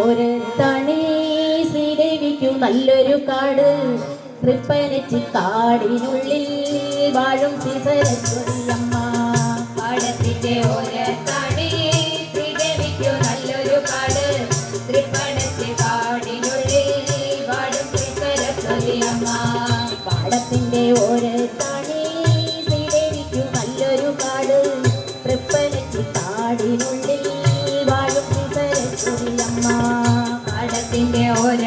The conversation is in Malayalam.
ഒരു തണി ശ്രീദേവിക്കു നല്ലൊരു കാട് തൃപ്പനച്ചി കാടിനുള്ളിൽ വാഴും സരസ്വതിയമ്മ. പാടത്തിന്റെ ഒരു തണി ശ്രീദേവിക്കു നല്ലൊരു കാട് തൃപ്പനച്ചി കാടിനുള്ളിൽ വാഴും സരസ്വതിയമ്മ. പാടത്തിന്റെ ഒരു തണി ശ്രീദേവിക്കു നല്ലൊരു കാട് തൃപ്പനച്ചി കാടിനുള്ളിൽ വാഴും സരസ്വതിയമ്മ. പാടത്തിന്റെ ഒരു